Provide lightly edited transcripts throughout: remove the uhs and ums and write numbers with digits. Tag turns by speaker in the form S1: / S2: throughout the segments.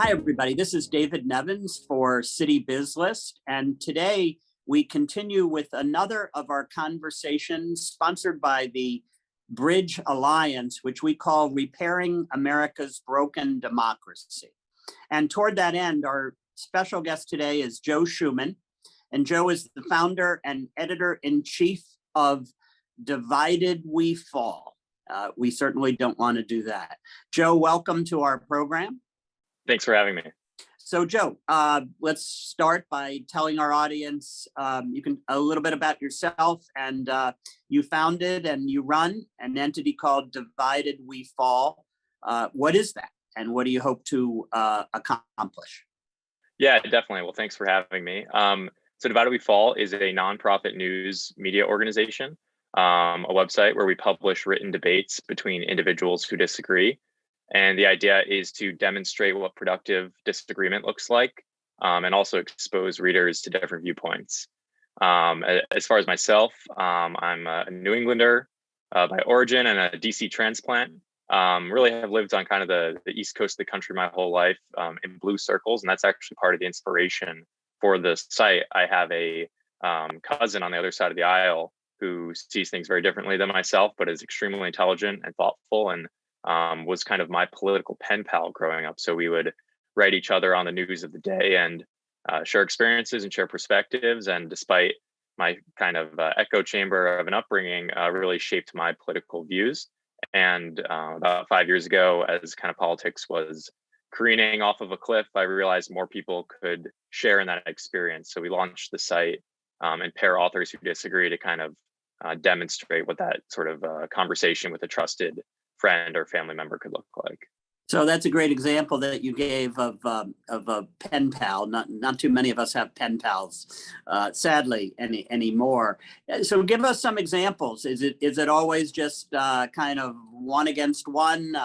S1: Hi, everybody. This is David Nevins for Citybiz List. And today we continue with another of our conversations sponsored by the Bridge Alliance, which we call Repairing America's Broken Democracy. And toward that end, our special guest today is Joe Schuman. And Joe is the founder and editor-in-chief of Divided We Fall. We certainly don't want to do that. Joe, welcome to our program.
S2: Thanks for having me.
S1: So Joe, let's start by telling our audience a little bit about yourself. And you founded and you run an entity called Divided We Fall. What is that? And what do you hope to accomplish?
S2: Yeah, definitely. Well, thanks for having me. So Divided We Fall is a nonprofit news media organization, a website where we publish written debates between individuals who disagree. And the idea is to demonstrate what productive disagreement looks like, and also expose readers to different viewpoints. As far as myself, I'm a New Englander by origin and a DC transplant. Really have lived on kind of the East Coast of the country my whole life, in blue circles. And that's actually part of the inspiration for the site. I have a cousin on the other side of the aisle who sees things very differently than myself, but is extremely intelligent and thoughtful, and was kind of my political pen pal growing up. So we would write each other on the news of the day and share experiences and share perspectives. And despite my kind of echo chamber of an upbringing, really shaped my political views. And about 5 years ago, as kind of politics was careening off of a cliff, I realized more people could share in that experience. So we launched the site and pair authors who disagree to kind of demonstrate what that sort of conversation with a trusted friend or family member could look like.
S1: So that's a great example that you gave of a pen pal. Not too many of us have pen pals, sadly, anymore. So give us some examples. Is it always just kind of one against one,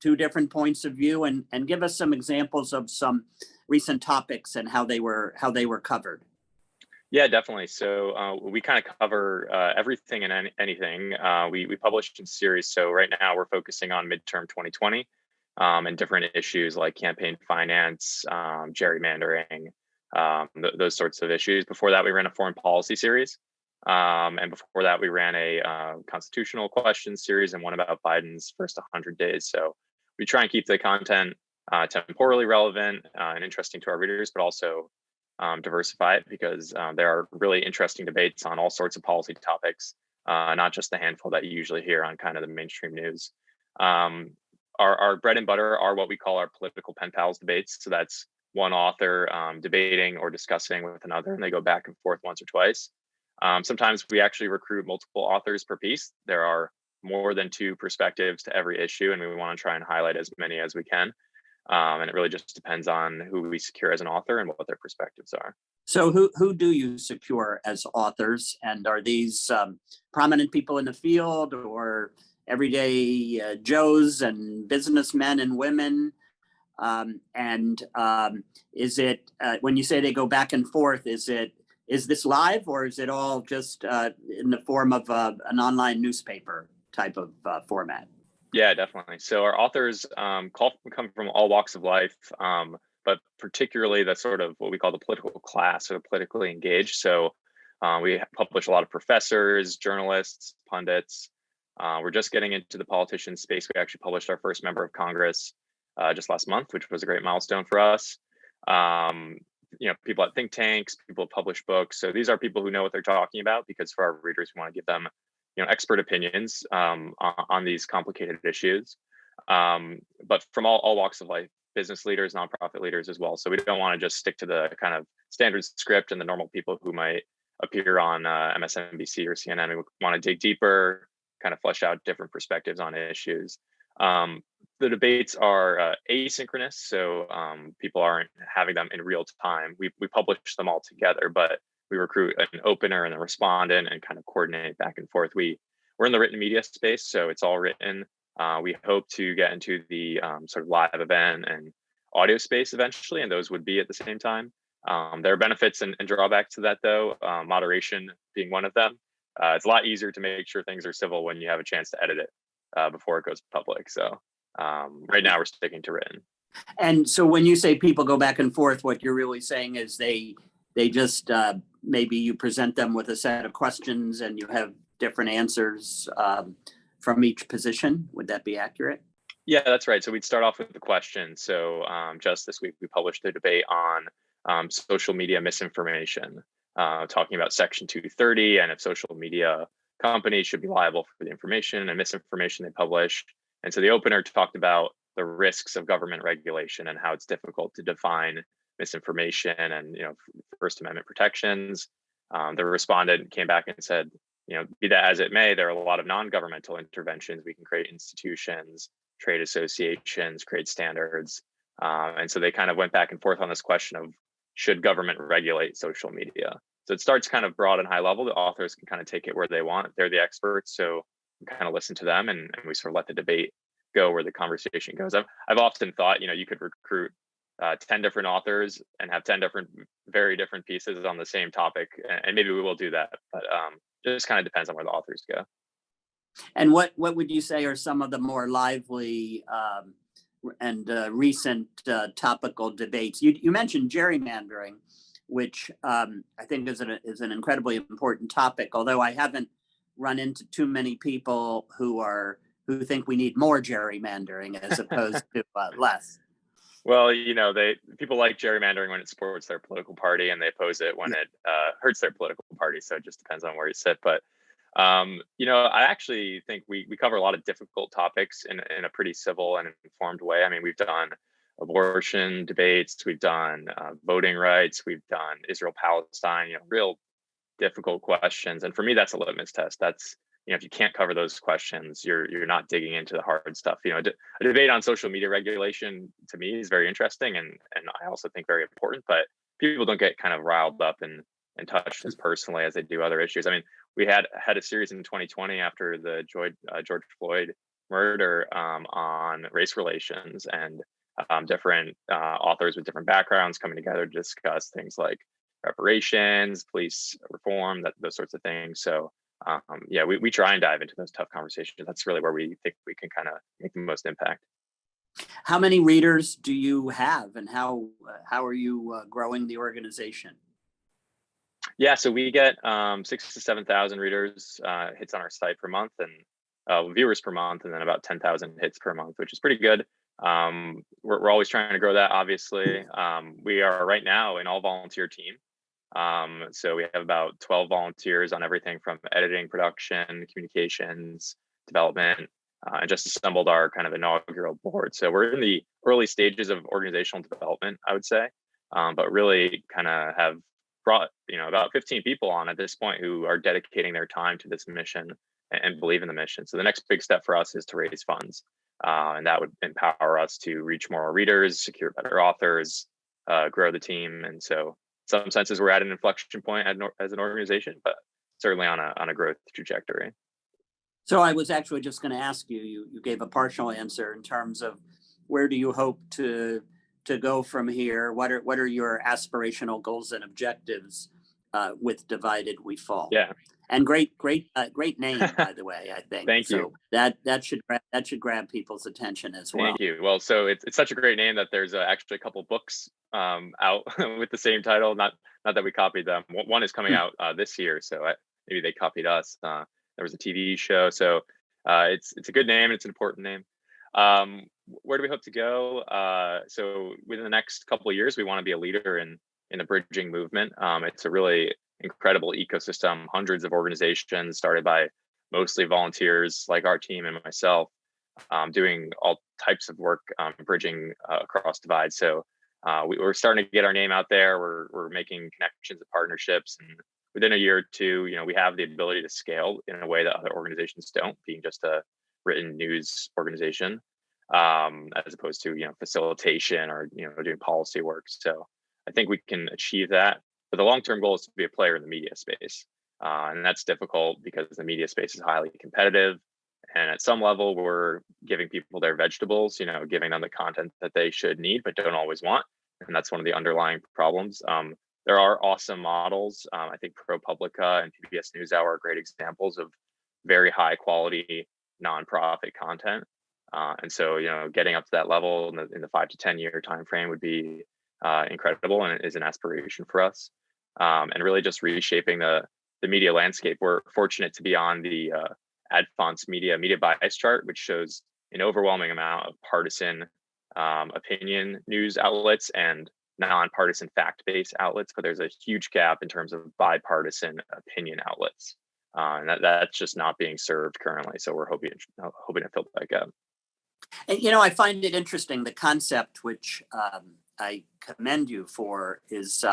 S1: two different points of view, and give us some examples of some recent topics and how they were covered?
S2: Yeah, definitely. So we kind of cover everything and anything. We published in series. So right now we're focusing on midterm 2020 and different issues like campaign finance, gerrymandering, those sorts of issues. Before that, we ran a foreign policy series. And before that, we ran a constitutional questions series and one about Biden's first 100 days. So we try and keep the content temporally relevant and interesting to our readers, but also diversify it because there are really interesting debates on all sorts of policy topics, not just the handful that you usually hear on kind of the mainstream news. Our bread and butter are what we call our political pen pals debates. So that's one author debating or discussing with another, and they go back and forth once or twice. Sometimes we actually recruit multiple authors per piece. There are more than two perspectives to every issue, and we want to try and highlight as many as we can. And it really just depends on who we secure as an author and what their perspectives are.
S1: So who do you secure as authors? And are these prominent people in the field or everyday Joes and businessmen and women? Is it, when you say they go back and forth, is this live or is it all just in the form of an online newspaper type of format?
S2: Yeah, definitely. So our authors come from all walks of life, but particularly the sort of what we call the political class or politically engaged. So we publish a lot of professors, journalists, pundits. We're just getting into the politician space. We actually published our first member of Congress just last month, which was a great milestone for us. People at think tanks, people publish books. So these are people who know what they're talking about, because for our readers, we want to give them expert opinions on these complicated issues, but from all walks of life, business leaders, nonprofit leaders as well. So we don't want to just stick to the kind of standard script and the normal people who might appear on MSNBC or CNN. We want to dig deeper, kind of flesh out different perspectives on issues. The debates are asynchronous, so people aren't having them in real time. We publish them all together, but we recruit an opener and a respondent and kind of coordinate back and forth. We're in the written media space, so it's all written. We hope to get into the sort of live event and audio space eventually, and those would be at the same time. There are benefits and drawbacks to that, though, moderation being one of them. It's a lot easier to make sure things are civil when you have a chance to edit it before it goes public. So right now we're sticking to written.
S1: And so when you say people go back and forth, what you're really saying is they just maybe you present them with a set of questions and you have different answers from each position. Would that be accurate?
S2: Yeah, that's right. So we'd start off with the question. So just this week, we published a debate on social media misinformation, talking about Section 230 and if social media companies should be liable for the information and misinformation they publish. And so the opener talked about the risks of government regulation and how it's difficult to define misinformation and First Amendment protections. The respondent came back and said, be that as it may, there are a lot of non-governmental interventions. We can create institutions, trade associations, create standards. And so they kind of went back and forth on this question of should government regulate social media? So it starts kind of broad and high level. The authors can kind of take it where they want. They're the experts, so we kind of listen to them and we sort of let the debate go where the conversation goes. I've often thought, you could recruit 10 different authors and have 10 very different pieces on the same topic. And maybe we will do that, but just kind of depends on where the authors go.
S1: And what would you say are some of the more lively and recent topical debates? You mentioned gerrymandering, which I think is an incredibly important topic, although I haven't run into too many people who think we need more gerrymandering as opposed to less.
S2: Well, people like gerrymandering when it supports their political party, and they oppose it when it hurts their political party. So it just depends on where you sit. But I actually think we cover a lot of difficult topics in a pretty civil and informed way. I mean, we've done abortion debates, we've done voting rights, we've done Israel-Palestine, real difficult questions. And for me, that's a litmus test. That's, if you can't cover those questions, you're not digging into the hard stuff. A debate on social media regulation to me is very interesting and I also think very important, but people don't get kind of riled up and touched as personally as they do other issues. I mean, we had a series in 2020 after the George Floyd murder on race relations and different authors with different backgrounds coming together to discuss things like reparations, police reform, those sorts of things. So we try and dive into those tough conversations. That's really where we think we can kind of make the most impact.
S1: How many readers do you have, and how are you growing the organization?
S2: Yeah, so we get 6,000 to 7,000 readers hits on our site per month, and viewers per month, and then about 10,000 hits per month, which is pretty good. We're always trying to grow that, obviously. We are right now an all volunteer team. So we have about 12 volunteers on everything from editing, production, communications, development, and just assembled our kind of inaugural board. So we're in the early stages of organizational development, I would say, but really kind of have brought about 15 people on at this point who are dedicating their time to this mission and believe in the mission. So the next big step for us is to raise funds, and that would empower us to reach more readers, secure better authors, grow the team. And so in some senses we're at an inflection point as an organization, but certainly on a growth trajectory.
S1: So I was actually just going to ask you gave a partial answer in terms of where do you hope to go from here? What are your aspirational goals and objectives with Divided We Fall?
S2: Yeah.
S1: And great name, by the way, I think.
S2: Thank you.
S1: That should grab people's attention as well.
S2: Thank you. Well, so it's such a great name that there's actually a couple books out with the same title. Not that we copied them. One is coming out this year, so maybe they copied us. There was a TV show, so it's a good name and it's an important name. Where do we hope to go? So within the next couple of years, we want to be a leader in the bridging movement. It's a really incredible ecosystem, hundreds of organizations started by mostly volunteers like our team and myself, doing all types of work, bridging across divides. So we're starting to get our name out there. We're making connections and partnerships, and within a year or two, we have the ability to scale in a way that other organizations don't, being just a written news organization, as opposed to facilitation or doing policy work. So I think we can achieve that. But the long-term goal is to be a player in the media space, and that's difficult because the media space is highly competitive. And at some level, we're giving people their vegetables, giving them the content that they should need but don't always want, and that's one of the underlying problems. There are awesome models. I think ProPublica and PBS NewsHour are great examples of very high quality nonprofit content. And so, getting up to that level in the 5 to 10 year time frame would be incredible, and is an aspiration for us. And really just reshaping the media landscape. We're fortunate to be on the AdFont's media bias chart, which shows an overwhelming amount of partisan opinion news outlets and nonpartisan fact-based outlets, but there's a huge gap in terms of bipartisan opinion outlets, and that's just not being served currently. So we're hoping to fill that gap.
S1: And I find it interesting, the concept, which I commend you for, is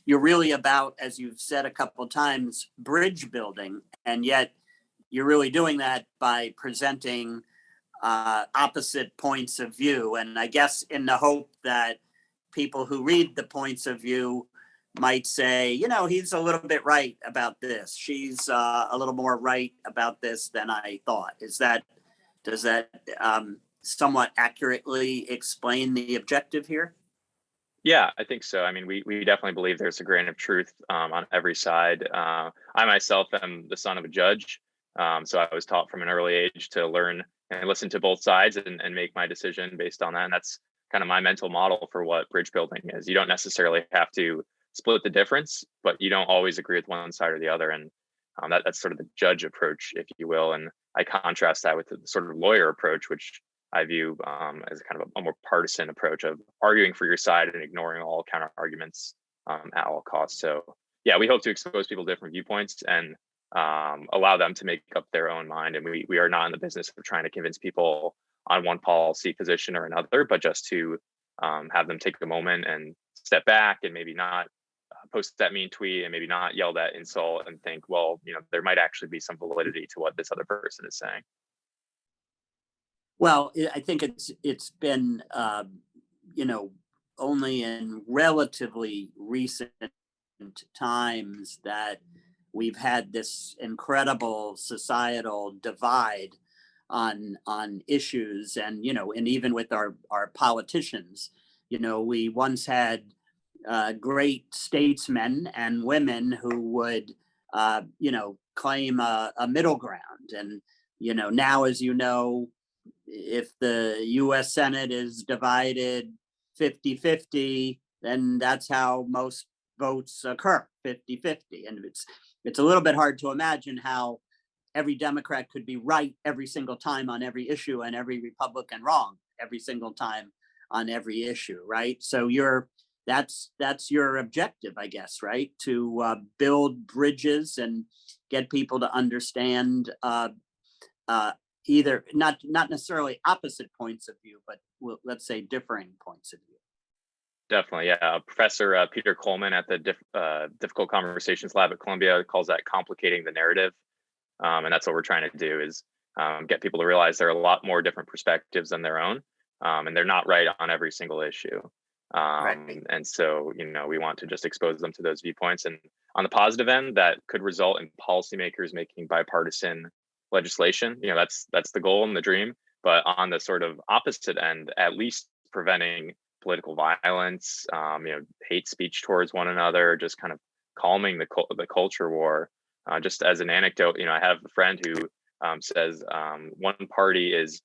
S1: you're really about, as you've said a couple of times, bridge building, and yet you're really doing that by presenting opposite points of view. And I guess in the hope that people who read the points of view might say, he's a little bit right about this. She's a little more right about this than I thought. Does that somewhat accurately explain the objective here?
S2: Yeah, I think so. I mean, we definitely believe there's a grain of truth on every side. I myself am the son of a judge, so I was taught from an early age to learn and listen to both sides and make my decision based on that. And that's kind of my mental model for what bridge building is. You don't necessarily have to split the difference, but you don't always agree with one side or the other. And that's sort of the judge approach, if you will. And I contrast that with the sort of lawyer approach, which I view as kind of a more partisan approach of arguing for your side and ignoring all counter arguments at all costs. So yeah, we hope to expose people to different viewpoints and allow them to make up their own mind. And we are not in the business of trying to convince people on one policy position or another, but just to have them take a moment and step back and maybe not post that mean tweet and maybe not yell that insult and think, well, there might actually be some validity to what this other person is saying.
S1: Well, I think it's been, only in relatively recent times that we've had this incredible societal divide on issues, and and even with our politicians. We once had great statesmen and women who would claim a middle ground, and now, as if the US Senate is divided 50-50, then that's how most votes occur, 50-50. And it's a little bit hard to imagine how every Democrat could be right every single time on every issue and every Republican wrong every single time on every issue, right? So that's your objective, I guess, right? To build bridges and get people to understand either not necessarily opposite points of view, but let's say differing points of view.
S2: Definitely, yeah. Professor Peter Coleman at the Difficult Conversations Lab at Columbia calls that complicating the narrative, and that's what we're trying to do is get people to realize there are a lot more different perspectives than their own, and they're not right on every single issue.
S1: Right.
S2: And so, we want to just expose them to those viewpoints. And on the positive end, that could result in policymakers making bipartisan legislation. That's the goal and the dream. But on the sort of opposite end, at least preventing political violence, hate speech towards one another, just kind of calming the culture war. Just as an anecdote, I have a friend who says one party is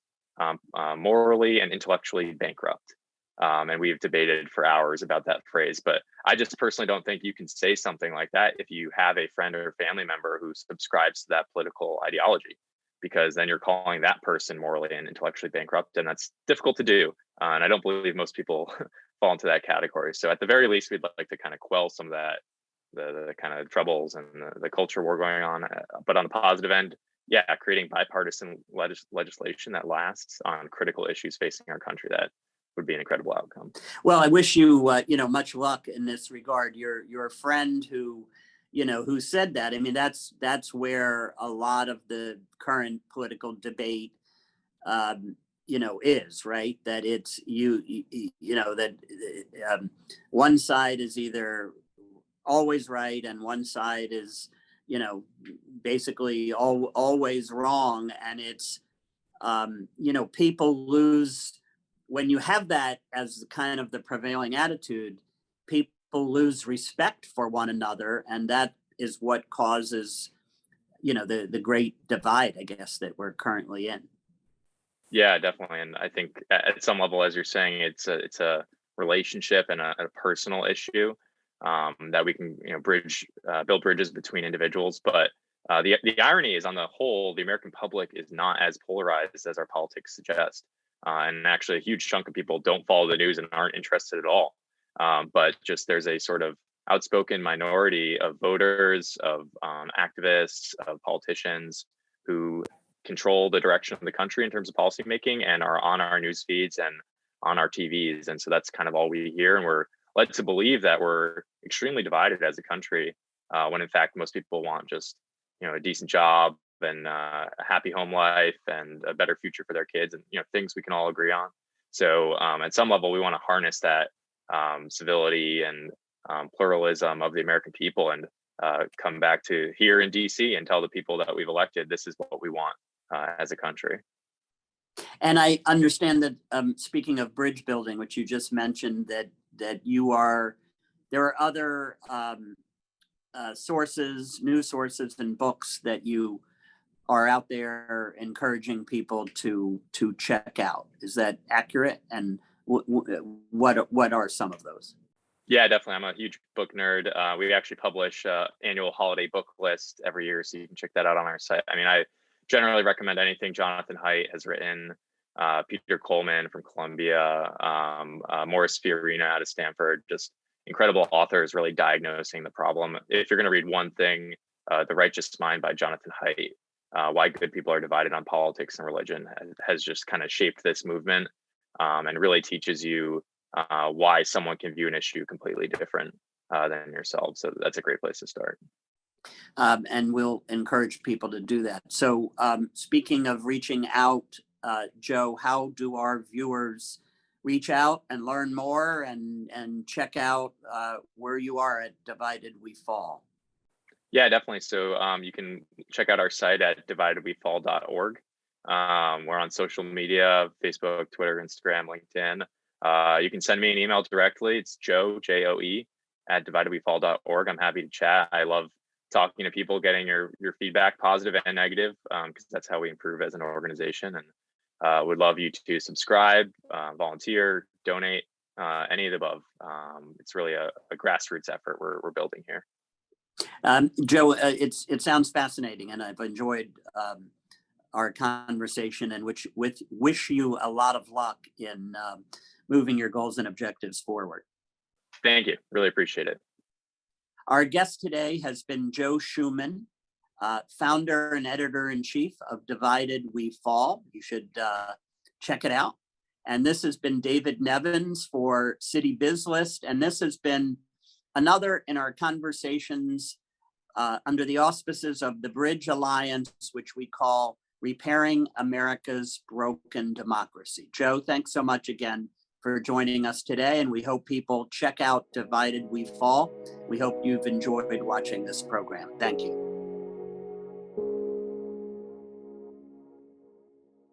S2: morally and intellectually bankrupt. And we've debated for hours about that phrase, but I just personally don't think you can say something like that if you have a friend or family member who subscribes to that political ideology, because then you're calling that person morally and intellectually bankrupt, and that's difficult to do. And I don't believe most people fall into that category. So at the very least, we'd like to kind of quell some of that, the kind of troubles and the culture war going on. But on the positive end, yeah, creating bipartisan legislation that lasts on critical issues facing our country, that would be an incredible outcome.
S1: Well, I wish you, much luck in this regard. Your friend who said that. I mean, that's where a lot of the current political debate, is, right. That it's that one side is either always right and one side is, basically always wrong, and it's people lose. When you have that as kind of the prevailing attitude, people lose respect for one another, and that is what causes, the great divide, I guess, that we're currently in.
S2: Yeah, definitely. And I think at some level, as you're saying, it's a relationship and a personal issue that we can build bridges between individuals. But the irony is, on the whole, the American public is not as polarized as our politics suggest. And actually, a huge chunk of people don't follow the news and aren't interested at all. But just there's a sort of outspoken minority of voters, of activists, of politicians who control the direction of the country in terms of policymaking and are on our news feeds and on our TVs. And so that's kind of all we hear. And we're led to believe that we're extremely divided as a country, when in fact, most people want just, a decent job and a happy home life and a better future for their kids and, things we can all agree on. So at some level, we want to harness that civility and pluralism of the American people and come back to here in DC and tell the people that we've elected, this is what we want as a country.
S1: And I understand that, speaking of bridge building, which you just mentioned, that there are other news sources and books that you are out there encouraging people to check out. Is that accurate? And what are some of those?
S2: Yeah, definitely. I'm a huge book nerd. We actually publish annual holiday book list every year, so you can check that out on our site. I mean, I generally recommend anything Jonathan Haidt has written, Peter Coleman from Columbia, Morris Fiorina out of Stanford, just incredible authors really diagnosing the problem. If you're going to read one thing, The Righteous Mind by Jonathan Haidt, Why Good People Are Divided on Politics and Religion has just kind of shaped this movement and really teaches you why someone can view an issue completely different than yourself. So that's a great place to start.
S1: And we'll encourage people to do that. So speaking of reaching out, Joe, how do our viewers reach out and learn more and check out where you are at Divided We Fall?
S2: Yeah, definitely. So you can check out our site at dividedwefall.org. We're on social media, Facebook, Twitter, Instagram, LinkedIn. You can send me an email directly. It's Joe, at dividedwefall.org. I'm happy to chat. I love talking to people, getting your feedback, positive and negative, because that's how we improve as an organization. And would love you to subscribe, volunteer, donate, any of the above. It's really a grassroots effort we're building here.
S1: Joe, it sounds fascinating, and I've enjoyed our conversation, and wish you a lot of luck in moving your goals and objectives forward.
S2: Thank you. Really appreciate it.
S1: Our guest today has been Joe Schuman, founder and editor-in-chief of Divided We Fall. You should check it out. And this has been David Nevins for Citybiz List, and this has been another in our conversations under the auspices of the Bridge Alliance, which we call Repairing America's Broken Democracy. Joe, thanks so much again for joining us today, and we hope people check out Divided We Fall. We hope you've enjoyed watching this program. Thank you.